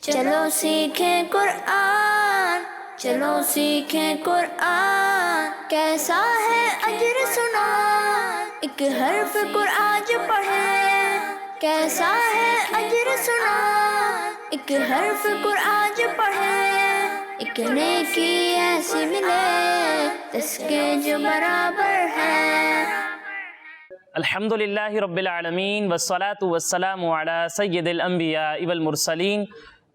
چلو سیکھیں قرآن، چلو سیکھیں قرآن، کیسا ہے اجر سنا، ایک حرف قرآن جو پڑھے، کیسا ہے اجر سنا، ایک حرف قرآن جو پڑھے، ایک نیکی ایسی ملے جس کے جو برابر ہے۔ الحمدللہ رب العالمین والصلاة والسلام علی سید الانبیاء والمرسلین،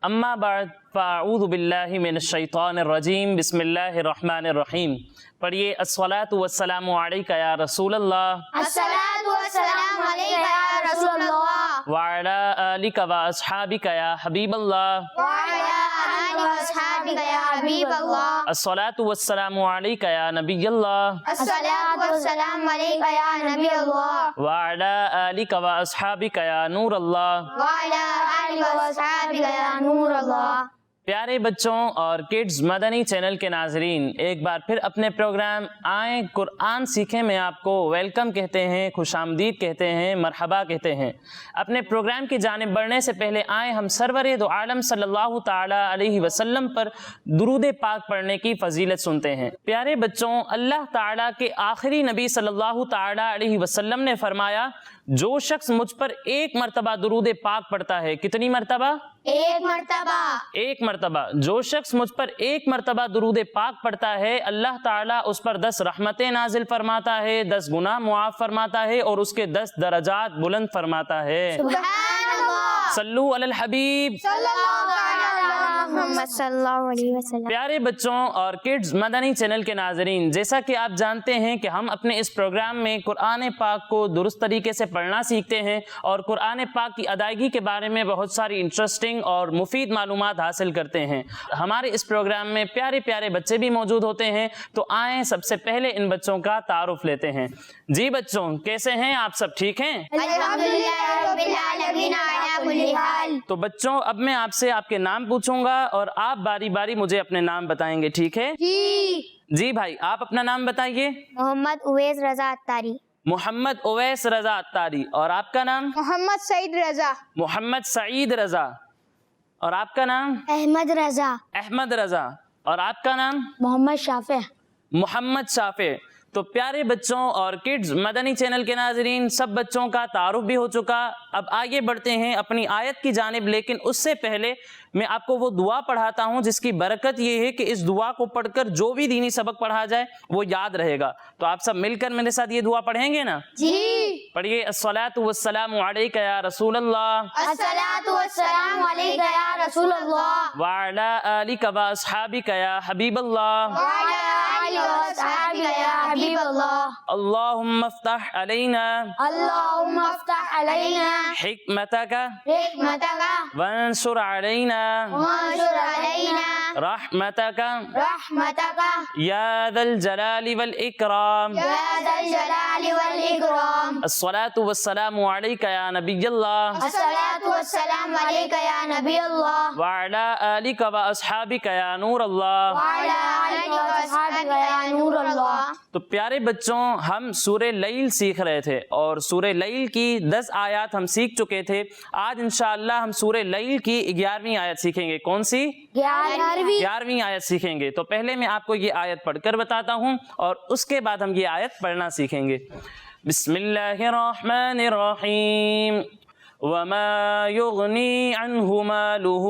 اما بعد فاعوذ باللہ من الشیطان الرجیم، بسم اللہ الرحمن الرحیم۔ پڑھیے الصلاة والسلام علیکہ یا رسول اللہ، الصلاۃ والسلام علیکہ یا رسول اللہ، وعلی آلکہ واصحابکہ یا حبیب اللہ، وعلی آلہ واصحابہ یا حبیب اللہ، الصلاة والسلام علیکہ یا نبی اللہ، الصلاۃ والسلام علیکہ یا نبی اللہ، وعلی آلکہ واصحابکہ یا نور اللہ۔ وعلی آلہ واصحابہ یا نور اللہ۔ پیارے بچوں اور کڈز مدنی چینل کے ناظرین، ایک بار پھر اپنے پروگرام آئیں قرآن سیکھیں میں آپ کو ویلکم کہتے ہیں، خوش آمدید کہتے ہیں، مرحبا کہتے ہیں۔ اپنے پروگرام کی جانب بڑھنے سے پہلے آئیں ہم سرور دو عالم صلی اللہ تعالی علیہ وسلم پر درود پاک پڑھنے کی فضیلت سنتے ہیں۔ پیارے بچوں، اللہ تعالیٰ کے آخری نبی صلی اللہ تعالی علیہ وسلم نے فرمایا، جو شخص مجھ پر ایک مرتبہ درود پاک پڑھتا ہے، کتنی مرتبہ؟ ایک مرتبہ۔ ایک مرتبہ۔ جو شخص مجھ پر ایک مرتبہ درود پاک پڑھتا ہے، اللہ تعالیٰ اس پر 10 رحمتیں نازل فرماتا ہے، 10 گناہ معاف فرماتا ہے اور اس کے 10 درجات بلند فرماتا ہے۔ سبحان اللہ۔ صلو علی الحبیب۔ صلی اللہ علیہ محمد صلی اللہ علیہ وسلم۔ پیارے بچوں اور کڈز مدنی چینل کے ناظرین، جیسا کہ آپ جانتے ہیں کہ ہم اپنے اس پروگرام میں قرآن پاک کو درست طریقے سے پڑھنا سیکھتے ہیں اور قرآن پاک کی ادائیگی کے بارے میں بہت ساری انٹرسٹنگ اور مفید معلومات حاصل کرتے ہیں۔ ہمارے اس پروگرام میں پیارے پیارے بچے بھی موجود ہوتے ہیں، تو آئیں سب سے پہلے ان بچوں کا تعارف لیتے ہیں۔ جی بچوں، کیسے ہیں آپ؟ سب ٹھیک ہیں؟ الحمدللہ رب العالمین علی کل حال۔ تو بچوں، اب میں آپ سے آپ کے نام پوچھوں گا اور آپ باری باری مجھے اپنے نام بتائیں گے، ٹھیک ہے؟ جی بھائی، آپ اپنا نام بتائیے۔ محمد اویس رضا اتاری۔ محمد اویس رضا اتاری۔ اور آپ کا نام؟ محمد سعید رضا۔ محمد سعید رضا۔ اور آپ کا نام؟ احمد رضا۔ احمد رضا۔ اور آپ کا نام؟ محمد شافع۔ محمد شافع۔ تو پیارے بچوں اور کڈز مدنی چینل کے ناظرین، سب بچوں کا تعارف بھی ہو چکا۔ اب آگے بڑھتے ہیں اپنی آیت کی جانب، لیکن اس سے پہلے میں آپ کو وہ دعا پڑھاتا ہوں جس کی برکت یہ ہے کہ اس دعا کو پڑھ کر جو بھی دینی سبق پڑھا جائے وہ یاد رہے گا۔ تو آپ سب مل کر میرے ساتھ یہ دعا پڑھیں گے نا؟ جی۔ پڑھیے الصلاۃ والسلام علیکہ یا رسول اللہ، الصلاۃ والسلام علیکہ یا رسول اللہ، وعلی آلکہ واصحابکہ یا حبیب اللہ، وعلی آلہ واصحابہ یا حبیب اللہ۔ اللہم افتح علینا اللہم افتح علینا حکمتک حکمتک وانشر علینا وانشر علینا رحمتک رحمتک یا ذا الجلال والاکرام۔ یا ذا الجلال والاکرام۔ الصلاۃ والسلام علیکہ یا نبی اللہ، الصلاۃ والسلام علیکہ یا نبی اللہ، وعلی آلکہ واصحابکہ یا نور اللہ۔ وعلی آلہ واصحابہ یا نور اللہ۔ تو پیارے بچوں، ہم سورہ لیل سیکھ رہے تھے اور سورہ لیل کی 10 آیات ہم سیکھ چکے تھے۔ آج انشاءاللہ ہم سورہ لیل کی 11ویں آیت سیکھیں گے۔ کون سی؟ 11ویں آیت سیکھیں گے۔ تو پہلے میں آپ کو یہ آیت پڑھ کر بتاتا ہوں اور اس کے بعد ہم یہ آیت پڑھنا سیکھیں گے۔ بسم اللہ الرحمن الرحیم۔ وما یغنی عنہ مالہ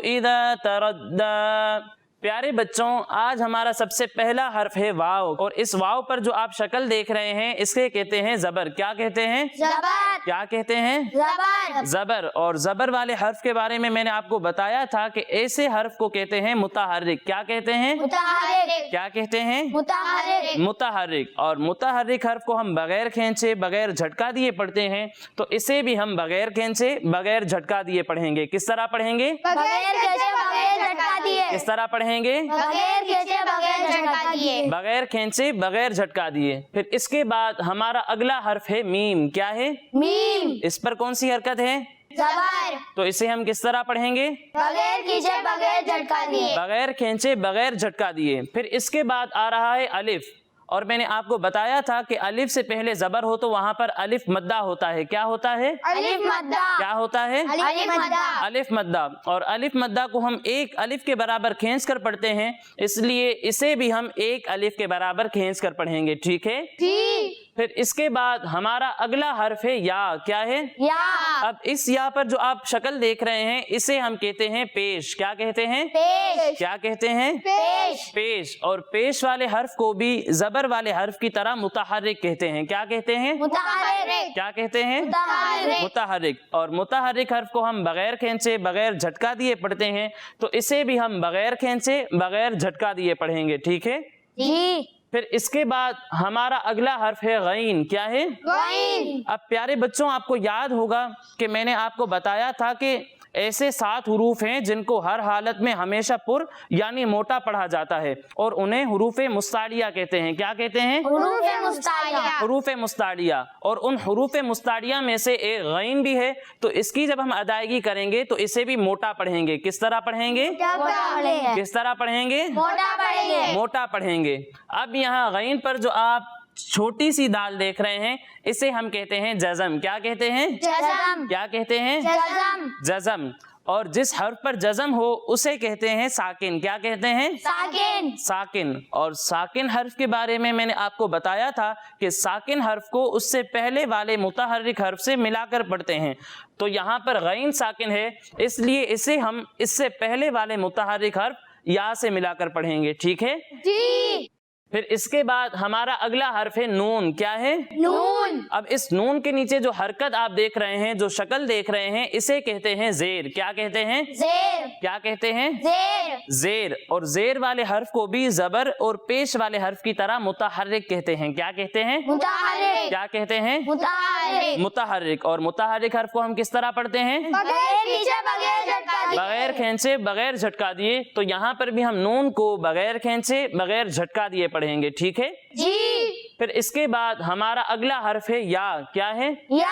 اذا تردی۔ پیارے بچوں، آج ہمارا سب سے پہلا حرف ہے واو، اور اس واو پر جو آپ شکل دیکھ رہے ہیں اس کے کہتے ہیں زبر۔ کیا کہتے ہیں؟ زبر۔ کیا کہتے ہیں؟ زبر۔ زبر۔ اور زبر والے حرف کے بارے میں نے آپ کو بتایا تھا کہ ایسے حرف کو کہتے ہیں متحرک۔ کیا کہتے ہیں؟ متحرک۔ کیا کہتے ہیں؟ متحرک۔ متحرک۔ اور متحرک حرف کو ہم بغیر کھینچے بغیر جھٹکا دیے پڑھتے ہیں، تو اسے بھی ہم بغیر کھینچے بغیر جھٹکا دیے پڑھیں گے۔ کس طرح پڑھیں گے؟ بغیر کھینچے بغیر جھٹکا دیے۔ کس طرح پڑھیں گے؟ بغیر کھینچے بغیر جھٹکا دیے۔ بغیر کھینچے بغیر جھٹکا دیے۔ پھر اس کے بعد ہمارا اگلا حرف ہے میم۔ کیا ہے؟ میم۔ اس پر کون سی حرکت ہے؟ زبر۔ تو اسے ہم کس طرح پڑھیں گے؟ بغیر کھینچے بغیر جھٹکا دیے۔ بغیر کھینچے بغیر جھٹکا دیے۔ پھر اس کے بعد آ رہا ہے الف، और मैंने आपको बताया था कि अलिफ से पहले जबर हो तो वहां पर अलिफ मद्दा होता है। क्या होता है? अलिफ मद्दा। क्या होता है? अलिफ मद्दा। अलिफ मद्दा। और अलिफ मद्दा को हम एक अलिफ के बराबर खींच कर पढ़ते हैं, इसलिए इसे भी हम एक अलिफ के बराबर खींच कर पढ़ेंगे। ठीक है? ठीक। फिर इसके बाद हमारा अगला हर्फ है या। क्या है? या। अब इस या पर जो आप शक्ल देख रहे हैं इसे हम कहते हैं पेश। क्या कहते हैं? पेश। क्या कहते हैं? पेश। पेश। और पेश वाले हर्फ को भी जबर वाले हर्फ की तरह मुतहर्रिक कहते हैं। क्या कहते हैं? मुतहर्रिक। क्या कहते हैं? मुतहर्रिक। मुतहर्रिक। और मुतहर्रिक हर्फ को हम बगैर खींचे बगैर झटका दिए पढ़ते हैं, तो इसे भी हम बगैर खींचे बगैर झटका दिए पढ़ेंगे। ठीक है? जी। फिर इसके बाद हमारा अगला हर्फ है गईन। क्या है? गईन। अब प्यारे बच्चों, आपको याद होगा कि मैंने आपको बताया था कि ऐसे 7 हुरूफ हैं जिनको हर हालत में हमेशा पुर यानी मोटा पढ़ा जाता है और उन्हें हुरूफे मुस्ताड़िया कहते हैं। क्या कहते हैं? हुरूफे मुस्ताड़िया। हुरूफे मुस्ताड़िया। और उन हुरूफे मुस्ताड़िया में से एक गईन भी है, तो इसकी जब हम अदायगी करेंगे तो इसे भी मोटा पढ़ेंगे। किस तरह पढ़ेंगे? किस तरह पढ़ेंगे? मोटा पढ़ेंगे। मोटा पढ़ेंगे। अब यहाँ गईन पर जो आप छोटी सी दाल देख रहे हैं इसे हम कहते हैं जज़म। क्या कहते हैं? जज़म। क्या कहते हैं? जज़म। जज़म। और जिस हर्फ पर जज़म हो उसे कहते हैं साकिन। क्या कहते हैं? साकिन। साकिन। और साकिन हर्फ के बारे में मैंने आपको बताया था कि साकिन हर्फ को उससे पहले वाले मुतहर्रिक हर्फ से मिलाकर पढ़ते हैं। तो यहाँ पर गईन साकिन है, इसलिए इसे हम इससे पहले वाले मुतहर्रिक हर्फ या से मिलाकर पढ़ेंगे। ठीक है? जी। फिर इसके बाद हमारा अगला हर्फ है नून। क्या है? नून। अब इस नून के नीचे जो हरकत आप देख रहे हैं, जो शक्ल देख रहे हैं, इसे कहते हैं जेर। क्या कहते हैं? जेर। क्या कहते हैं? जेर। जेर। और जेर वाले हर्फ को भी जबर और पेश वाले हर्फ की तरह मुतहर्रिक कहते हैं। क्या कहते हैं? मुतहर्रिक। क्या कहते हैं? मुतहर्रिक। मुतहर्रिक। और मुतहर्रिक हर्फ को हम किस तरह पढ़ते हैं? बगैर खींचे बगैर झटका दिए। बगैर खींचे बगैर झटका दिए। तो यहाँ पर भी हम नून को बगैर खींचे बगैर झटका दिए पढ़ेंगे। ठीक है? जी। फिर इसके बाद हमारा अगला हर्फ है या। क्या है? या।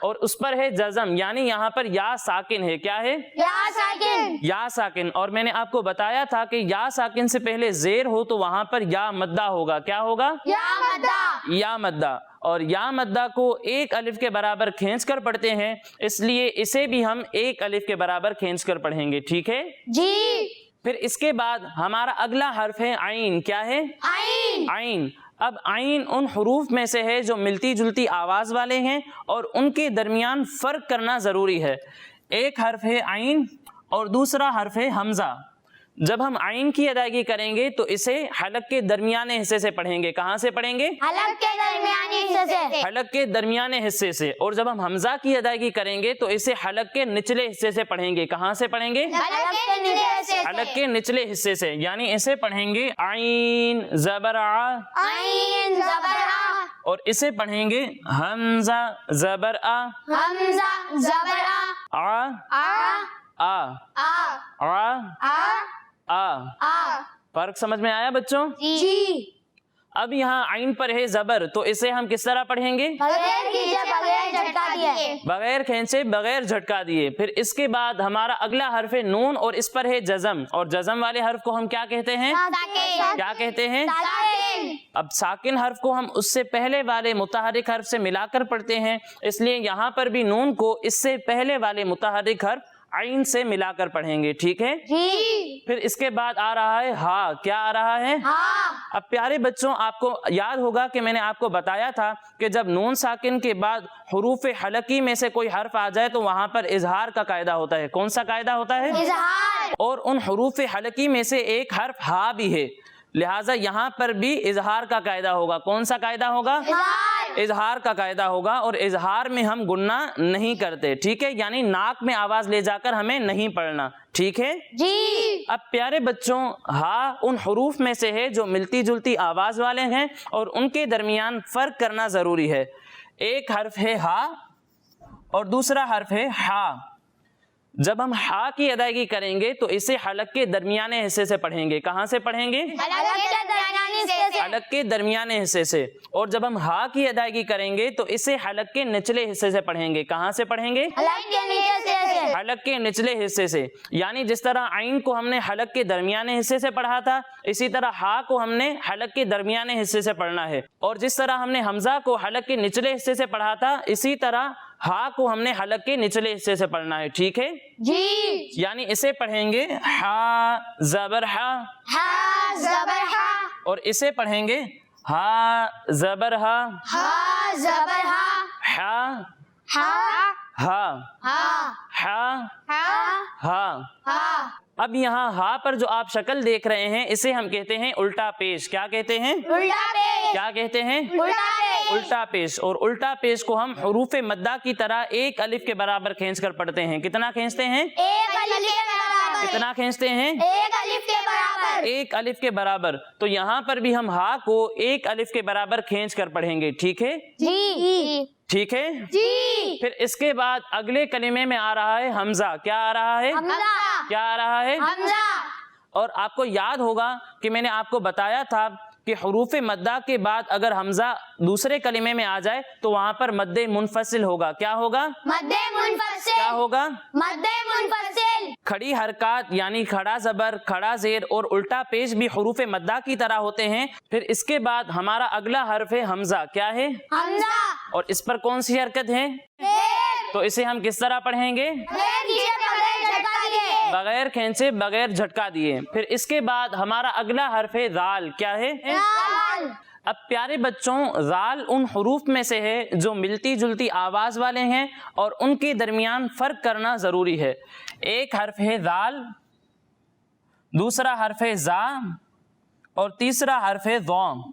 और उस पर है जज़म, यानी यहाँ पर या साकिन है। क्या है? या साकिन। या साकिन। और मैंने आपको बताया था कि या साकिन से पहले जेर हो तो वहां पर या मद्दा होगा। क्या होगा? या मद्दा। या मद्दा। और या मद्दा को एक अलिफ के बराबर खींच कर पढ़ते हैं, इसलिए इसे भी हम एक अलिफ के बराबर खींच कर पढ़ेंगे। ठीक है? जी। फिर इसके बाद हमारा अगला हर्फ है आइन। क्या है? आइन। आइन। अब आइन उन हुरूफ में से है जो मिलती जुलती आवाज वाले हैं और उनके दरमियान फर्क करना जरूरी है। एक हर्फ है आइन और दूसरा हर्फ है हमजा। जब हम आइन की अदायगी करेंगे तो इसे हलक के दरमियाने हिस्से से पढ़ेंगे। कहाँ से पढ़ेंगे? हलक के दरमियानी हिस्से से। हलक के दरमियाने हिस्से से। और जब हम हमजा की अदायगी करेंगे तो इसे हलक के निचले हिस्से से पढ़ेंगे। कहाँ से पढ़ेंगे? हलक के निचले हिस्से से। हलक के निचले हिस्से से, यानी इसे पढ़ेंगे आइन जबर आ। आइन जबर आ। और इसे पढ़ेंगे हमजा जबर आ। हमजा जबर आ। आ आ। आ आ। आ आ। आ। फर्क समझ में आया बच्चों? जी। अब यहाँ आइन पर है जबर, तो इसे हम किस तरह पढ़ेंगे? बगैर खींचे बगैर झटका दिए। बगैर खींचे बगैर झटका दिए। फिर इसके बाद हमारा अगला हर्फ है नून और इस पर है जज़म। और जज़म वाले हर्फ को हम क्या कहते हैं? साकिन। क्या कहते हैं? साकिन। अब साकिन हर्फ को हम उससे पहले वाले मुतहर्रिक हर्फ से मिलाकर पढ़ते हैं, इसलिए यहाँ पर भी नून को इससे पहले वाले मुतहर्रिक हर्फ आइन से मिलाकर पढ़ेंगे। ठीक है? जी। फिर इसके बाद आ रहा है हा। क्या आ रहा है? हाँ। अब प्यारे बच्चों, आपको याद होगा कि मैंने आपको बताया था कि जब नून साकिन के बाद हुरूफ हलकी में से कोई हर्फ आ जाए तो वहां पर इजहार का कायदा होता है। कौन सा कायदा होता है? इजहार। और उन हुरूफ हलकी में से एक हर्फ हा भी है, लिहाजा यहाँ पर भी इजहार का कायदा होगा। कौन सा कायदा होगा? इजहार। इजहार का कायदा होगा। और इजहार में हम गुन्ना नहीं करते। ठीक है? यानी नाक में आवाज ले जाकर हमें नहीं पढ़ना। ठीक है जी। अब प्यारे बच्चों, हा उन हुरूफ में से है जो मिलती जुलती आवाज वाले हैं और उनके दरमियान फर्क करना जरूरी है। एक हर्फ है हा और दूसरा हर्फ है हा। जब हम हा की अदायगी करेंगे तो इसे हलक के दरमियाने हिस्से से पढ़ेंगे। कहाँ से पढ़ेंगे? हलक के दरमियाने हिस्से से। और जब हम हा की अदायगी करेंगे तो इसे हलक के निचले हिस्से से पढ़ेंगे। कहाँ से पढ़ेंगे? हलक के नीचे से। हलक के निचले हिस्से से, यानी जिस तरह आइन को हमने हलक के दरमियाने हिस्से से पढ़ा था, इसी तरह हा को हमने हलक के दरमियाने हिस्से से पढ़ना है। और जिस तरह हमने हमजा को हलक के निचले हिस्से से पढ़ा था, इसी तरह हा को हमने हलक के निचले हिस्से से पढ़ना है। ठीक है जी। यानी इसे पढ़ेंगे हा ज़बर हा, हा ज़बर हा, और इसे पढ़ेंगे हा ज़बर हा, हा ज़बर हा, हा हा हा हा हा हा हा। हा। अब यहाँ हा पर जो आप शक्ल देख रहे हैं, इसे हम कहते हैं उल्टा पेश। क्या कहते हैं? उल्टा पेश। क्या कहते हैं? उल्टा पेश। उल्टा पेश। और उल्टा पेश को हम हुरूफ मद्दा की तरह एक अलिफ के बराबर खींच कर पढ़ते हैं। कितना खींचते हैं? एक अलिफ के बराबर। कितना खींचते हैं? एक अलिफ के बराबर। एक अलिफ के बराबर। तो यहाँ पर भी हम हा को एक अलिफ के बराबर खींच कर पढ़ेंगे। ठीक है? जी। ठीक है जी। फिर इसके बाद अगले कलिमे में आ रहा है हमजा। क्या आ रहा है? हमजा। क्या आ रहा है? हमजा। और आपको याद होगा कि मैंने आपको बताया था कि हुरूफ मद्दा के बाद अगर हमजा दूसरे कलिमे में आ जाए तो वहां पर मद्दे मुनफसिल होगा। क्या होगा? मद्दे मुनफसिल। क्या होगा? मद्दे मुनफसिल। खड़ी हरकत यानी खड़ा जबर, खड़ा जेर और उल्टा पेश भी हुरूफ मद्दा की तरह होते हैं। फिर इसके बाद हमारा अगला हर्फ है हमजा। क्या है? हमजा। और इस पर कौन सी हरकत है? तो इसे हम किस तरह पढ़ेंगे? बगैर खींचे, बगैर झटका दिए। फिर इसके बाद हमारा अगला हर्फ है जाल। क्या है? अब प्यारे बच्चों, जाल उन हुरूफ में से है जो मिलती जुलती आवाज वाले हैं और उनके दरमियान फर्क करना जरूरी है। एक हर्फ है जाल, दूसरा हर्फ है जा और तीसरा हर्फ है ज़ौम।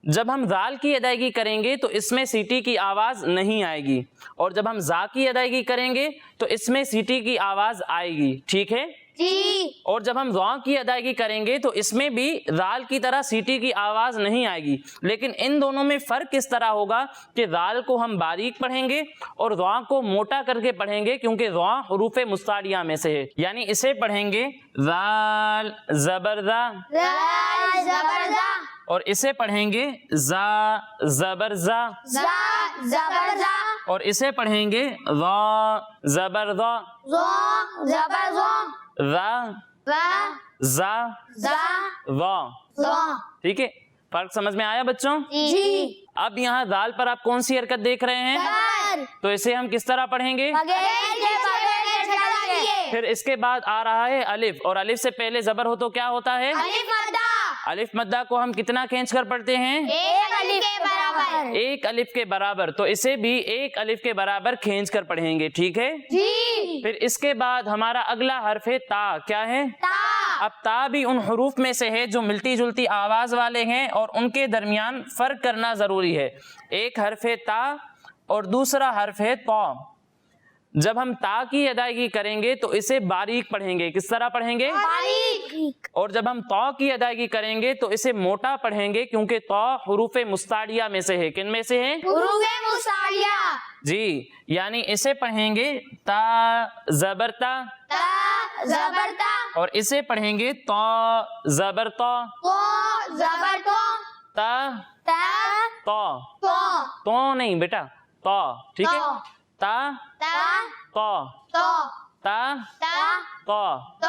जब हम जाल की अदायगी करेंगे तो इसमें सीटी की आवाज नहीं आएगी, और जब हम जा की अदायगी करेंगे तो इसमें सीटी की आवाज आएगी। ठीक है जी। और जब हम ज़ौ की अदायगी करेंगे तो इसमें भी जाल की तरह सीटी की आवाज नहीं आएगी। लेकिन इन दोनों में फर्क इस तरह होगा कि जाल को हम बारीक पढ़ेंगे और ज़ौ को मोटा करके पढ़ेंगे, क्योंकि ज़ौ हुरूफ मुस्तारिया में से है। यानी इसे पढ़ेंगे जाल ज़बरज़ा, जाल ज़बरज़ा, और इसे पढ़ेंगे जा ज़बरज़ा, जा ज़बरज़ा, और इसे पढ़ेंगे ज़ा ज़बरज़ा, ज़ो ज़बरज़ो, ज़ा वा ज़ा ज़ा ज़ा। ज़ो। ठीक है, फर्क समझ में आया बच्चों? जी। अब यहाँ दाल पर आप कौन सी हरकत देख रहे हैं? ज़बर। तो इसे हम किस तरह पढ़ेंगे? बगैर के बगैर झटका दिए। फिर इसके बाद आ रहा है अलिफ, और अलिफ से पहले जबर हो तो क्या होता है? अलिफ मद्दा। अलिफ मद्दा को हम कितना खींच कर पढ़ते हैं? एक अलिफ के बराबर। एक अलिफ के बराबर। तो इसे भी एक अलिफ के बराबर खींच कर पढ़ेंगे। ठीक है जी। फिर इसके बाद हमारा अगला हर्फ है ता। क्या है? ता। अब ता भी उन हुरूफ में से है जो मिलती जुलती आवाज वाले हैं और उनके दरमियान फर्क करना जरूरी है। एक हर्फ है ता और दूसरा हर्फ है तौ। जब हम ता की अदायगी करेंगे तो इसे बारीक पढ़ेंगे। किस तरह पढ़ेंगे? बारीक। और जब हम तौ की अदायगी करेंगे तो इसे मोटा पढ़ेंगे, क्योंकि तौ हुरूफ मुस्तारिया में से है। किन में से है? हुरूफ मुस्तारिया। जी, यानी इसे पढ़ेंगे ता ज़बरता, ता ज़बरता, और इसे पढ़ेंगे तौ ज़बरता, तो ज़बरतो, ता ता तौ। तो तो नहीं बेटा, तौ। ठीक है, तो। ता ता तौ, तो ता ता तौ। तो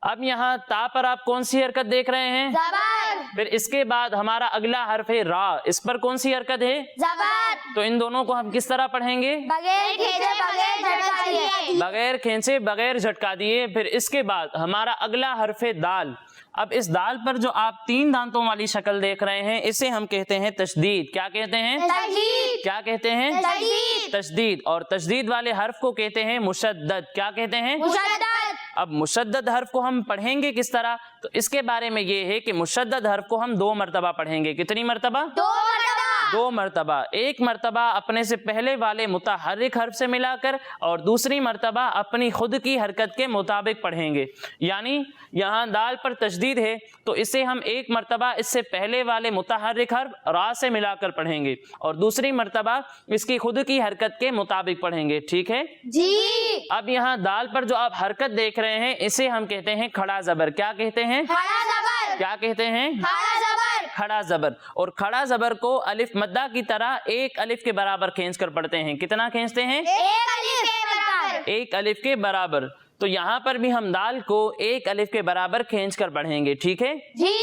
अब यहाँ ता पर आप कौन सी हरकत देख रहे हैं? ज़बर। फिर इसके बाद हमारा अगला हर्फ है रा। इस पर कौन सी हरकत है? ज़बर। तो इन दोनों को हम किस तरह पढ़ेंगे? बगैर खींचे बगैर झटका दिए। बगैर खींचे, बगैर झटका दिए। फिर इसके बाद हमारा अगला हर्फ है दाल। अब इस दाल पर जो आप तीन दांतों वाली शक्ल देख रहे हैं, इसे हम कहते हैं तशदीद। क्या कहते हैं? तशदीद। क्या कहते हैं? तशदीद। तशदीद। और तशदीद वाले हर्फ को कहते हैं मुशद्दद। क्या कहते हैं? मुशद्दद। अब मुशद्दद हर्फ को हम पढ़ेंगे किस तरह? तो इसके बारे में ये है कि मुशद्दद हर्फ को हम 2 मरतबा पढ़ेंगे। कितनी मरतबा? 2 मरतबा। 2 मरतबा। एक मरतबा अपने से पहले वाले मुतहर्रिक हर्फ से मिलाकर और दूसरी मरतबा अपनी खुद की हरकत के मुताबिक पढ़ेंगे। यानी यहाँ दाल पर तशदीद है तो इसे हम एक मरतबा इससे पहले वाले मुतहर्रिक हर्फ रा से मिलाकर पढ़ेंगे और दूसरी मरतबा इसकी खुद की हरकत के मुताबिक पढ़ेंगे। ठीक है जी। अब यहाँ दाल पर जो आप हरकत देख रहे हैं, इसे हम कहते हैं खड़ा जबर। क्या कहते हैं? खड़ा ज़बर। क्या कहते हैं? खड़ा ज़बर। खड़ा जबर। और खड़ा जबर को अलिफ मद्दा की तरह एक अलिफ के बराबर खींच कर पढ़ते हैं। कितना खींचते हैं? एक अलिफ के बराबर। एक अलिफ के बराबर। तो यहाँ पर भी हम दाल को एक अलिफ के बराबर खींच कर पढ़ेंगे, ठीक है जी।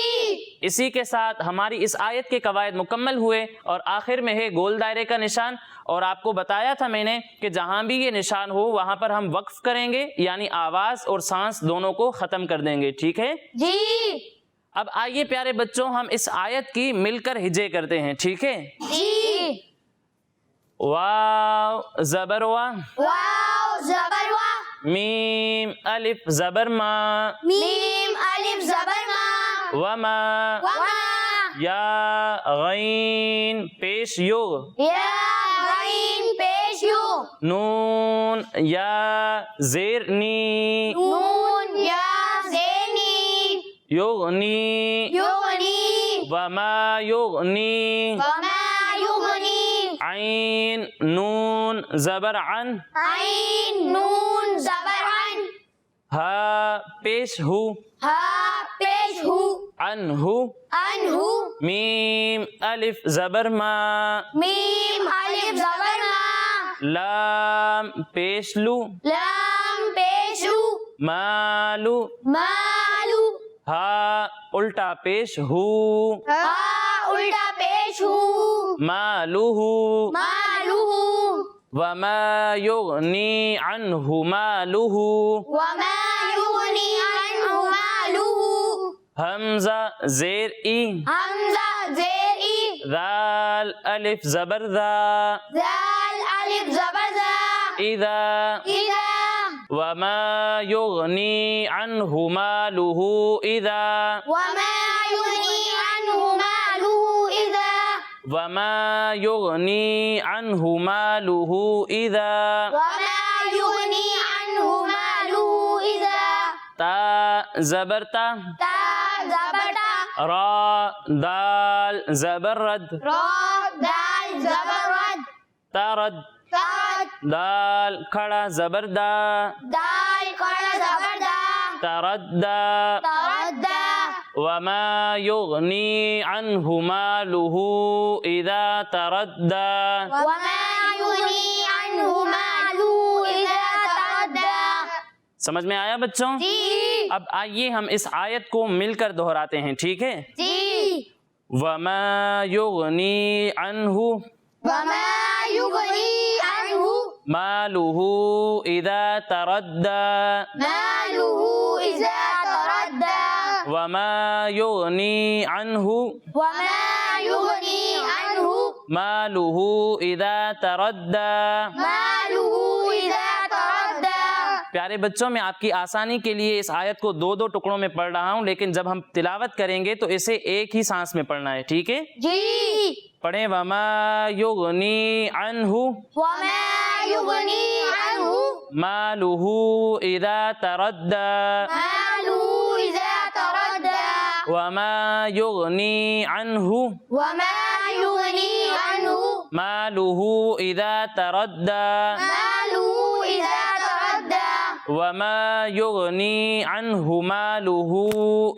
इसी के साथ हमारी इस आयत के कवायद मुकम्मल हुए और आखिर में है गोल दायरे का निशान। और आपको बताया था मैंने कि जहां भी ये निशान हो वहां पर हम वक्फ करेंगे, यानी आवाज और सांस दोनों को खत्म कर देंगे, ठीक है जी। अब आइए प्यारे बच्चों हम इस आयत की मिलकर हिजे करते हैं, ठीक है जी। वाव ज़बर वा, वाव ज़बर वा, मीम अलिफ ज़बर मा, मीम अलिफ ज़बर मा, वमा, वमा, या गैन पेश यो, या गैन पेश यू, नून या ज़ेर नी, नून या ज़ेनी, युगनी, युगनी, वमा युगनी, वमा युगनी, आइन नून ज़बर अन, आइन नून ज़बर अन, हा पेश हु, हा पेश हु, अनहु, अनहु, मीम अलिफ ज़बर मा, मीम अलिफ ज़बर मा, लाम पेश लू, लाम पेश लू, मालू, मालू, हा उल्टा पेश हु, हा उल्टा पेश हु, मालूहु, मालूहु, वमा युगनी अन्हु मालूहु, वमा युगनी अन्हु मालूहु, हमजा ज़ेर ई, हमजा ज़ेर ई, दाल अलिफ ज़बर दा, दाल अलिफ ज़बर ज़ा, इदा, इदा, वमा युगनी अन्हु मालूहु इदा, वमा युगनी अन्हु मालूहु इदा, वमा युगनी अन्हु मालूहु इदा, वमा युगनी अन्हु मालूहु इदा, ता ज़बर ता, ता ज़बर ता, रा दाल ज़बर रद, रा दाल ज़बर रद, तरद, ताद दाल खड़ा ज़बर दा, दाल खड़ा ज़बर दा, तरद्दा, तरद्दा, वमा युगनी अन्हु मालूहु इदा तरद्दा। वमा युगनी अन्हु मालूहु इदा तरद्दा। समझ में आया बच्चों? जी अब आइए हम इस आयत को मिलकर दोहराते हैं, ठीक है? जी। वमा युगनी अन्हु वमा युगनी अन्हु मालूहु इदा तरद्दा, मालूहु इदा तरद्दा, वमा युगनी अन्हु वमा युगनी अन्हु मालूहु इदा तरद्दा। मालूहु इदा तरद्दा। प्यारे बच्चों, मैं आपकी आसानी के लिए इस आयत को दो दो टुकड़ों में पढ़ रहा हूँ, लेकिन जब हम तिलावत करेंगे तो इसे एक ही सांस में पढ़ना है, ठीक है? जी। पढ़ें वमा युगनी अन्हु वमा युगनी अन्हु मालूहु इदा तरद्दा, मालूहु इदा तरद्दा, वमा युगनी अन्हु वमा युगनी अन्हु मालूहु इदा तरद्दा, मालूहु इदा तरद्दा, वमा युगनी अन्हु मालूहु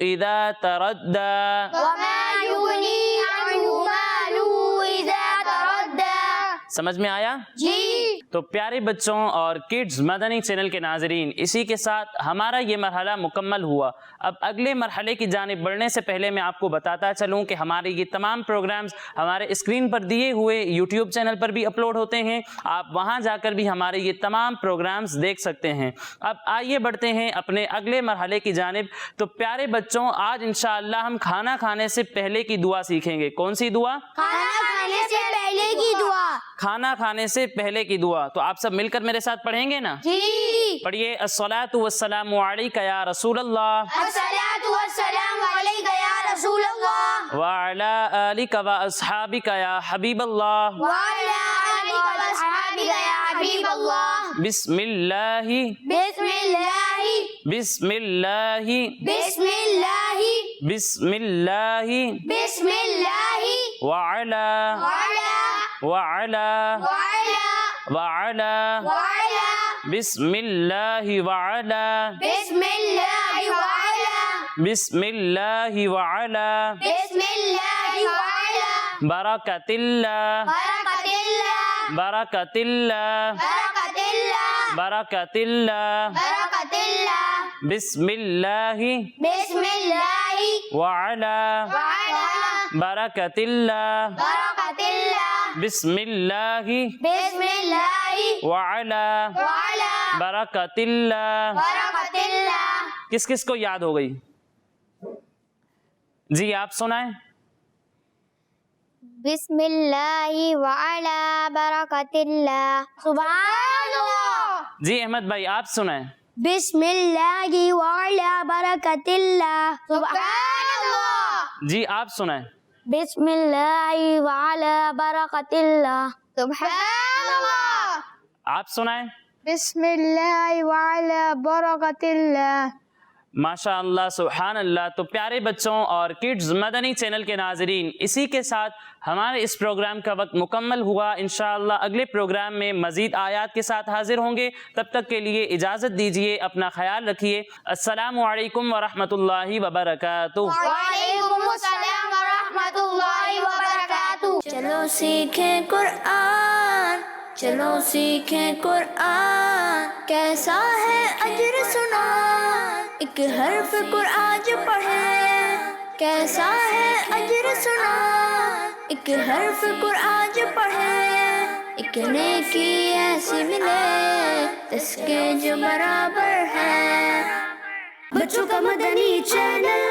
इदा तरद्दा। वमा युगनी अन्हु मालूहु इदा तरद्दा। समझ में आया? जी। तो प्यारे बच्चों और किड्स मदनी चैनल के नाजरीन, इसी के साथ हमारा ये मरहला मुकम्मल हुआ। अब अगले मरहले की जानिब बढ़ने से पहले मैं आपको बताता चलूँ कि हमारे ये तमाम प्रोग्राम्स हमारे स्क्रीन पर दिए हुए यूट्यूब चैनल पर भी अपलोड होते हैं। आप वहाँ जाकर भी हमारे ये तमाम प्रोग्राम्स देख सकते हैं। अब आइए बढ़ते हैं अपने अगले मरहले की जानिब। तो प्यारे बच्चों, आज इंशाअल्लाह हम खाना खाने से पहले की दुआ सीखेंगे। कौन सी दुआ? खाना खाने से पहले की दुआ। खाना खाने से पहले की दुआ। तो आप सब मिलकर मेरे साथ पढ़ेंगे ना? जी। पढ़िए अस्सलातु वस्सलामु अलैका या रसूलल्लाह अस्सलातु वस्सलामु अलैका या रसूलल्लाह व अला आलिका व अस्हाबिका या हबीबल्लाह व अला आलिका व अस्हाबिका या हबीबल्लाह। बिस्मिल्लाहि बिस्मिल्लाहि बिस्मिल्लाहि बिस्मिल्लाहि बिस्मिल्लाहि बिस्मिल्लाहि व अला व अला व अला व अला व अला व अला बिस्मिल्लाहि व अला बिस्मिल्लाहि व अला बिस्मिल्लाहि व अला बिस्मिल्लाहि व अला बरकतिल्लाह बरकतिल्लाह बरकतिल्लाह बरकतिल्लाह برکت اللہ برکت اللہ بسم اللہ بسم اللہ وعلا وعلی برکت اللہ برکت اللہ بسم اللہ بسم اللہ وعلا وعلی برکت اللہ. برکت اللہ. کس کس کو یاد ہو گئی؟ جی آپ سنائیں. بسم اللہ وعلا برکت اللہ. سبحان اللہ. جی احمد بھائی آپ سنائیں. بسم اللہ وعلا برکت اللہ. سبحان اللہ. جی آپ سنائیں. بسم اللہ وعلا برکت اللہ. سبحان اللہ. آپ سنائیں. بسم اللہ وعلا برکت اللہ. ماشاء اللہ سبحان اللہ. تو پیارے بچوں اور کڈز مدنی چینل کے ناظرین، اسی کے ساتھ ہمارے اس پروگرام کا وقت مکمل ہوا. انشاءاللہ اگلے پروگرام میں مزید آیات کے ساتھ حاضر ہوں گے. تب تک کے لیے اجازت دیجیے. اپنا خیال رکھیے. السلام علیکم ورحمۃ اللہ وبرکاتہ. وعلیکم السلام ورحمۃ اللہ وبرکاتہ. چلو سیکھیں قرآن، چلو سیکھیں قرآن، کیسا ہے اجر سنا، ایک حرف قرآن جو پڑھے، کیسا ہے اجر سنا، ایک حرف قرآن جو پڑھے، ایک نیکی ایسی ملے جس کے جو برابر ہے. بچوں کا مدنی چینل